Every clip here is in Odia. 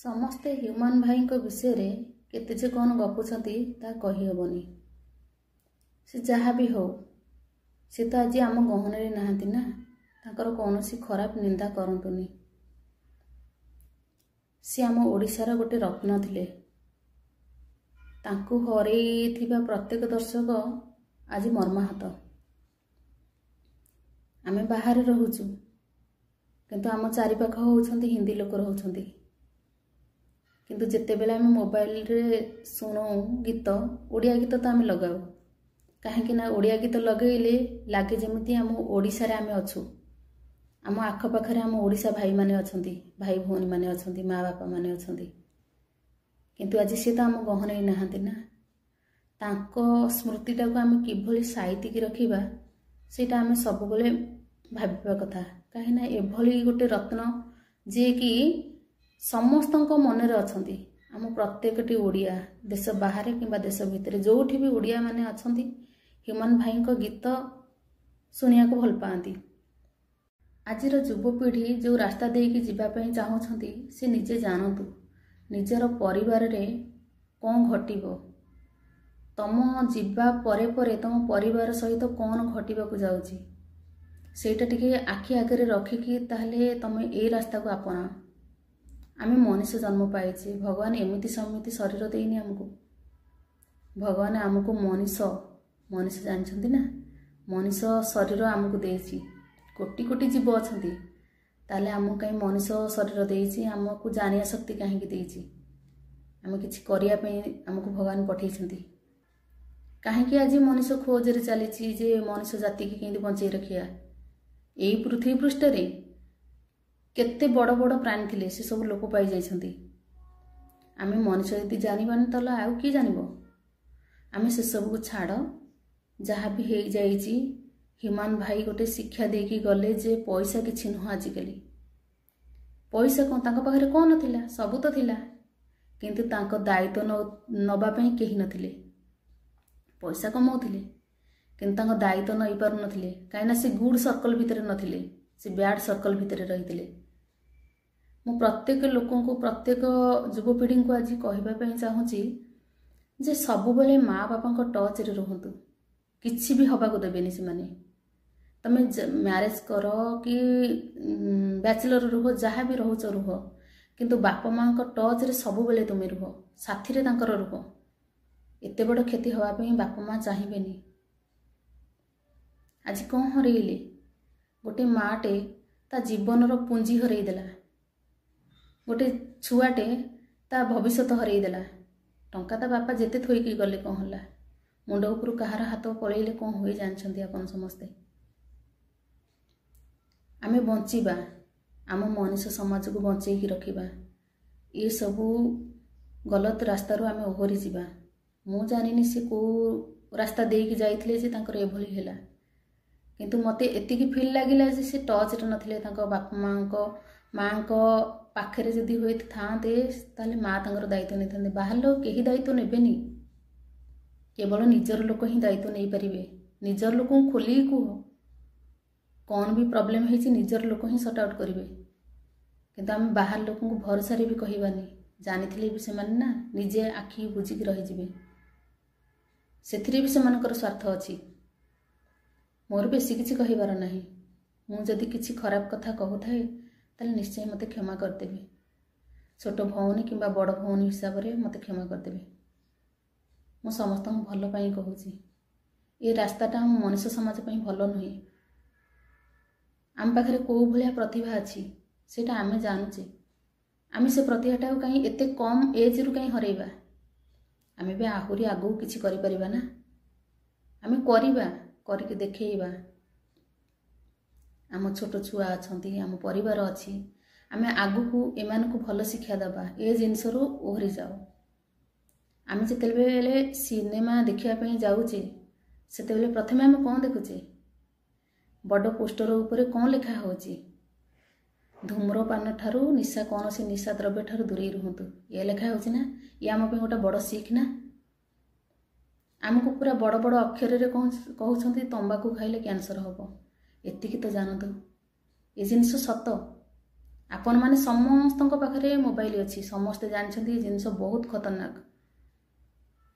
ସମସ୍ତେ ହ୍ୟୁମାନ ଭାଇଙ୍କ ବିଷୟରେ କେତେ ଯେ କ'ଣ ଗପୁଛନ୍ତି ତାହା କହିହେବନି। ସେ ଯାହା ବି ହଉ, ସେ ତ ଆଜି ଆମ ଗହଣରେ ନାହାନ୍ତି ନା, ତାଙ୍କର କୌଣସି ଖରାପ ନିନ୍ଦା କରନ୍ତୁନି। ସେ ଆମ ଓଡ଼ିଶାର ଗୋଟେ ରତ୍ନ ଥିଲେ। ତାଙ୍କୁ ହରେଇଥିବା ପ୍ରତ୍ୟେକ ଦର୍ଶକ ଆଜି ମର୍ମାହତ। ଆମେ ବାହାରେ ରହୁଛୁ, କିନ୍ତୁ ଆମ ଚାରିପାଖ ହେଉଛନ୍ତି ହିନ୍ଦୀ ଲୋକ ରହୁଛନ୍ତି। କିନ୍ତୁ ଯେତେବେଳେ ଆମେ ମୋବାଇଲରେ ଶୁଣୁ ଗୀତ, ଓଡ଼ିଆ ଗୀତ ତ ଆମେ ଲଗାଉ। କାହିଁକି ନା ଓଡ଼ିଆ ଗୀତ ଲଗେଇଲେ ଲାଗେ ଯେମିତି ଆମ ଓଡ଼ିଶାରେ ଆମେ ଅଛୁ। ଆମ ଆଖପାଖରେ ଆମ ଓଡ଼ିଶା ଭାଇମାନେ ଅଛନ୍ତି, ଭାଇ ଭଉଣୀମାନେ ଅଛନ୍ତି, ମା ବାପାମାନେ ଅଛନ୍ତି। କିନ୍ତୁ ଆଜି ସେ ତ ଆମ ଗହଣରେ ନାହାନ୍ତି ନା। ତାଙ୍କ ସ୍ମୃତିଟାକୁ ଆମେ କିଭଳି ସାଇତିକି ରଖିବା, ସେଇଟା ଆମେ ସବୁବେଳେ ଭାବିବା କଥା। କାହିଁକିନା ଏଭଳି ଗୋଟେ ରତ୍ନ ଯିଏକି ସମସ୍ତଙ୍କ ମନରେ ଅଛନ୍ତି। ଆମ ପ୍ରତ୍ୟେକଟି ଓଡ଼ିଆ, ଦେଶ ବାହାରେ କିମ୍ବା ଦେଶ ଭିତରେ ଯେଉଁଠି ବି ଓଡ଼ିଆ ମାନେ ଅଛନ୍ତି, ହ୍ୟୁମାନ ଭାଇଙ୍କ ଗୀତ ଶୁଣିବାକୁ ଭଲ ପାଆନ୍ତି। ଆଜିର ଯୁବପିଢ଼ି ଯେଉଁ ରାସ୍ତା ଦେଇକି ଯିବା ପାଇଁ ଚାହୁଁଛନ୍ତି, ସେ ନିଜେ ଜାଣନ୍ତୁ ନିଜର ପରିବାରରେ କ'ଣ ଘଟିବ। ତମ ଯିବା ପରେ ପରେ ତମ ପରିବାର ସହିତ କ'ଣ ଘଟିବାକୁ ଯାଉଛି, ସେଇଟା ଟିକେ ଆଖି ଆଗରେ ରଖିକି ତାହେଲେ ତମେ ଏଇ ରାସ୍ତାକୁ ଆପଣାଅ। ଆମେ ମଣିଷ ଜନ୍ମ ପାଇଛେ, ଭଗବାନ ଏମିତି ସେମିତି ଶରୀର ଦେଇନି ଆମକୁ। ଭଗବାନ ଆମକୁ ମଣିଷ ଜାଣିଛନ୍ତି ନା, ମଣିଷ ଶରୀର ଆମକୁ ଦେଇଛି। କୋଟି କୋଟି ଜୀବ ଅଛନ୍ତି, ତାହେଲେ ଆମକୁ କାହିଁ ମଣିଷ ଶରୀର ଦେଇଛି, ଆମକୁ ଜାଣିବା ଶକ୍ତି କାହିଁକି ଦେଇଛି? ଆମେ କିଛି କରିବା ପାଇଁ ଆମକୁ ଭଗବାନ ପଠେଇଛନ୍ତି। କାହିଁକି ଆଜି ମଣିଷ ଖୋଜରେ ଚାଲିଛି ଯେ ମଣିଷ ଜାତିକି କେମିତି ବଞ୍ଚେଇ ରଖିବା? ଏଇ ପୃଥିବୀ ପୃଷ୍ଠରେ କେତେ ବଡ଼ ବଡ଼ ପ୍ରାଣୀ ଥିଲେ, ସେ ସବୁ ଲୋପ ପାଇଯାଇଛନ୍ତି। ଆମେ ମଣିଷ ଯଦି ଜାଣିବାନି ତାହେଲେ ଆଉ କିଏ ଜାଣିବ? ଆମେ ସେସବୁକୁ ଛାଡ଼, ଯାହା ବି ହେଇଯାଇଛି। ହ୍ୟୁମାନ ଭାଇ ଗୋଟେ ଶିକ୍ଷା ଦେଇକି ଗଲେ ଯେ ପଇସା କିଛି ନୁହଁ ଆଜିକାଲି। ପଇସା କ'ଣ, ତାଙ୍କ ପାଖରେ କ'ଣ ନଥିଲା? ସବୁ ତ ଥିଲା, କିନ୍ତୁ ତାଙ୍କ ଦାୟିତ୍ୱ ନେବା ପାଇଁ କେହି ନଥିଲେ। ପଇସା କମାଉଥିଲେ, କିନ୍ତୁ ତାଙ୍କ ଦାୟିତ୍ୱ ନେଇପାରୁନଥିଲେ। କାହିଁକିନା ସେ ଗୁଡ୍ ସର୍କଲ ଭିତରେ ନଥିଲେ, ସେ ବ୍ୟାଡ୍ ସର୍କଲ ଭିତରେ ରହିଥିଲେ। ମୁଁ ପ୍ରତ୍ୟେକ ଲୋକଙ୍କୁ, ପ୍ରତ୍ୟେକ ଯୁବପିଢ଼ିଙ୍କୁ ଆଜି କହିବା ପାଇଁ ଚାହୁଁଛି ଯେ ସବୁବେଳେ ମା ବାପାଙ୍କ ଟଚ୍ରେ ରୁହନ୍ତୁ। କିଛି ବି ହେବାକୁ ଦେବେନି ସେମାନେ। ତମେ ମ୍ୟାରେଜ କର କି ବ୍ୟାଚଲର ରୁହ, ଯାହା ବି ରହୁଛ ରୁହ, କିନ୍ତୁ ବାପା ମାଙ୍କ ଟଚ୍ରେ ସବୁବେଳେ ତୁମେ ରୁହ, ସାଥିରେ ତାଙ୍କର ରୁହ। ଏତେ ବଡ଼ କ୍ଷତି ହେବା ପାଇଁ ବାପା ମା ଚାହିଁବେନି। ଆଜି କ'ଣ ହରେଇଲେ? ଗୋଟେ ମାଟେ ତା ଜୀବନର ପୁଞ୍ଜି ହରେଇଦେଲା। ଗୋଟେ ଛୁଆଟେ ତା ଭବିଷ୍ୟତ ହରେଇଦେଲା। ଟଙ୍କା ତା ବାପା ଯେତେ ଥୋଇକି ଗଲେ କ'ଣ ହେଲା? ମୁଣ୍ଡ ଉପରୁ କାହାର ହାତ ପଳେଇଲେ କ'ଣ ହୁଏ ଜାଣିଛନ୍ତି ଆପଣ ସମସ୍ତେ। ଆମେ ବଞ୍ଚିବା, ଆମ ମଣିଷ ସମାଜକୁ ବଞ୍ଚେଇକି ରଖିବା। ଏସବୁ ଗଲତ ରାସ୍ତାରୁ ଆମେ ଓହରି ଯିବା। ମୁଁ ଜାଣିନି ସେ କେଉଁ ରାସ୍ତା ଦେଇକି ଯାଇଥିଲେ ଯେ ତାଙ୍କର ଏଭଳି ହେଲା, କିନ୍ତୁ ମୋତେ ଏତିକି ଫିଲ୍ ଲାଗିଲା ଯେ ସେ ଟଚ୍ରେ ନଥିଲେ। ତାଙ୍କ ବାପା ମାଙ୍କ ପାଖରେ ଯଦି ହୋଇଥାନ୍ତେ ତାହେଲେ ମା ତାଙ୍କର ଦାୟିତ୍ୱ ନେଇଥାନ୍ତେ। ବାହାର ଲୋକ କେହି ଦାୟିତ୍ୱ ନେବେନି, କେବଳ ନିଜର ଲୋକ ହିଁ ଦାୟିତ୍ୱ ନେଇପାରିବେ। ନିଜର ଲୋକଙ୍କୁ ଖୋଲିକି କୁହ, କ'ଣ ବି ପ୍ରୋବ୍ଲେମ୍ ହେଇଛି ନିଜର ଲୋକ ହିଁ ସର୍ଟ ଆଉଟ୍ କରିବେ। କିନ୍ତୁ ଆମେ ବାହାର ଲୋକଙ୍କୁ ଭରସାରେ ବି କହିବାନି, ଜାଣିଥିଲେ ବି ସେମାନେ ନା ନିଜେ ଆଖି ବୁଜିକି ରହିଯିବେ। ସେଥିରେ ବି ସେମାନଙ୍କର ସ୍ୱାର୍ଥ ଅଛି। ମୋର ବେଶୀ କିଛି କହିବାର ନାହିଁ। ମୁଁ ଯଦି କିଛି ଖରାପ କଥା କହୁଥାଏ ତାହେଲେ ନିଶ୍ଚୟ ମୋତେ କ୍ଷମା କରିଦେବେ। ଛୋଟ ଭଉଣୀ କିମ୍ବା ବଡ଼ ଭଉଣୀ ହିସାବରେ ମୋତେ କ୍ଷମା କରିଦେବେ। ମୁଁ ସମସ୍ତଙ୍କୁ ଭଲ ପାଇଁ କହୁଛି। ଏ ରାସ୍ତାଟା ଆମ ମଣିଷ ସମାଜ ପାଇଁ ଭଲ ନୁହେଁ। ଆମ ପାଖରେ କେଉଁ ଭଳିଆ ପ୍ରତିଭା ଅଛି ସେଇଟା ଆମେ ଜାଣୁଛେ। ଆମେ ସେ ପ୍ରତିଭାଟାକୁ କାହିଁ ଏତେ କମ୍ ଏଜ୍ରୁ କାହିଁ ହରେଇବା? ଆମେ ବି ଆହୁରି ଆଗକୁ କିଛି କରିପାରିବା ନା। ଆମେ କରିବା, କରିକି ଦେଖେଇବା। ଆମ ଛୋଟ ଛୁଆ ଅଛନ୍ତି, ଆମ ପରିବାର ଅଛି, ଆମେ ଆଗକୁ ଏମାନଙ୍କୁ ଭଲ ଶିକ୍ଷା ଦେବା। ଏ ଜିନିଷରୁ ଓହରି ଯାଉ। ଆମେ ଯେତେବେଳେ ସିନେମା ଦେଖିବା ପାଇଁ ଯାଉଛେ, ସେତେବେଳେ ପ୍ରଥମେ ଆମେ କ'ଣ ଦେଖୁଛେ? ବଡ଼ ପୋଷ୍ଟର ଉପରେ କ'ଣ ଲେଖା ହେଉଛି? ଧୂମ୍ରପାନ ଠାରୁ କୌଣସି ନିଶା ଦ୍ରବ୍ୟ ଠାରୁ ଦୂରେଇ ରୁହନ୍ତୁ। ଏ ଲେଖା ହେଉଛି ନା? ଇଏ ଆମ ପାଇଁ ଗୋଟେ ବଡ଼ ଶିଖ ନା? ଆମକୁ ପୁରା ବଡ଼ ବଡ଼ ଅକ୍ଷରରେ କହୁଛନ୍ତି ତମ୍ବାକୁ ଖାଇଲେ କ୍ୟାନ୍ସର ହେବ। ଏତିକି ତ ଜାଣନ୍ତୁ, ଏ ଜିନିଷ ସତ। आपण माने समस्तଙ୍କ पाखरे मोबाइल अछि, समस्त जानछन्ती जिनस बहुत खतरनाक।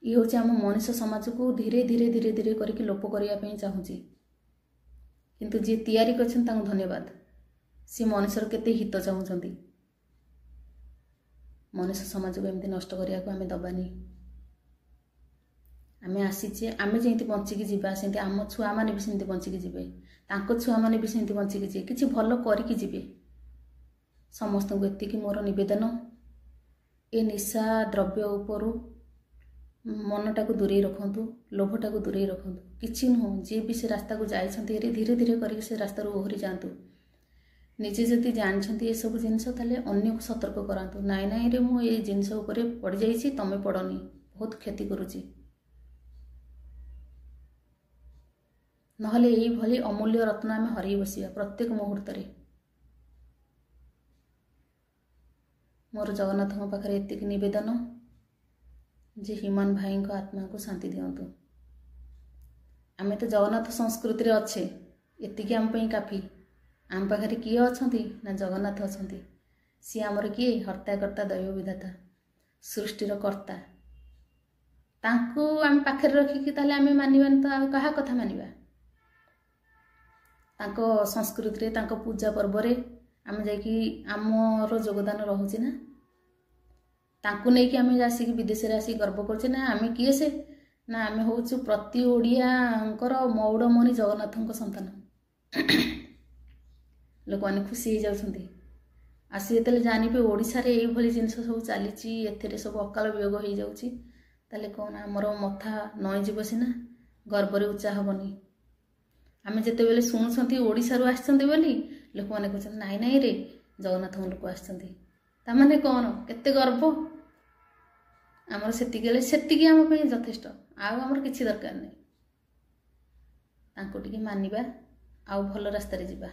ये होछि आम मनुष्य समाज को धीरे धीरे धीरे धीरे करके लोप करिया पई चाहूची, किंतु जे तैयारी करछन तांको धन्यवाद। सी मनुष्यर केते हित चाहूछन्ती। मनुष्य समाज को एमती नष्ट करिया को आमे दबानी। आमे आसीचे आमे जेंती बंची की जीवा सेंती आम छुआ माने भी सेंती बंची की जीवे, तांको छुआ माने भी सेंती बंची की जीवे, किछि भलो करिकी जीवे। समस्त को एतिकी मोर निवेदन, ए निशा द्रव्य उपरु मनटा को दूरे रखंतु, लोभटा को दूरे रखंतु। किछि नुह जे भी से रास्ता को जाइछन्ती धीरे धीरे करके से रास्ता रो ओहरी जांतु। निजे जति जानछन्ती ए सब जिंस ताले अन्य को सतर्क करांतु। नाइ नाइ रे मु ए जिंस उपरे पड़ जाइछि, तमे पड़नी, बहुत क्षति करूछि। नहले एई भली अमूल्य रत्न आमे हरई बसिया प्रत्येक मुहूर्त रे। मोर जगन्नाथ पाखरे एतिकी निवेदन जे ह्यूमन भाई को आत्मा को शांति दियंतु। आमे तो जगन्नाथ संस्कृति रे अच्छे, एतिकी आम पई काफी। आम पाखरे किए अछंती ना जगन्नाथ अछंती। सी आमर किए हर्ता कर्ता दैव विधाता सृष्टिर कर्ता। तांको आम पाखरे रखिकी ताले आमे मानिबान तो आ कहा कथा मानिबा। तांको संस्कृति रे तांको पूजा पर्व रे आमे जाइकी आमर योगदान रहुछि ना। तांको नै कि आमे जासी कि विदेश रे आसी गर्व करछे ना। आमे किए से ना आमे होछु प्रति ओडियांकर मौडमणि जगन्नाथंक संतान। लोक माने खुशी हो जाउछन्ती। आसी एतले जानि पे ओडिसा रे एई भली जिंस सब चालिछि, एथेरे सब अकाल वियोग हो जाउछि, ताले कोन हमर मथा नय जीव सिना, गर्व रे उच्चा हबनी। आमे जेते बेले सुनुछन्ती ओडिसा रो आछन्ती बोली लोक माने कहछन नाइ नाइ रे जगन्नाथ लोक आछन्ती, ता माने कोन केते गर्व। आमर सेतिकेले सेतिकी आम पे यथेष्ट, आउ आमर किछि दरकार नै। तांको टिके मानिबा आउ भलो रास्ता रे जिबा।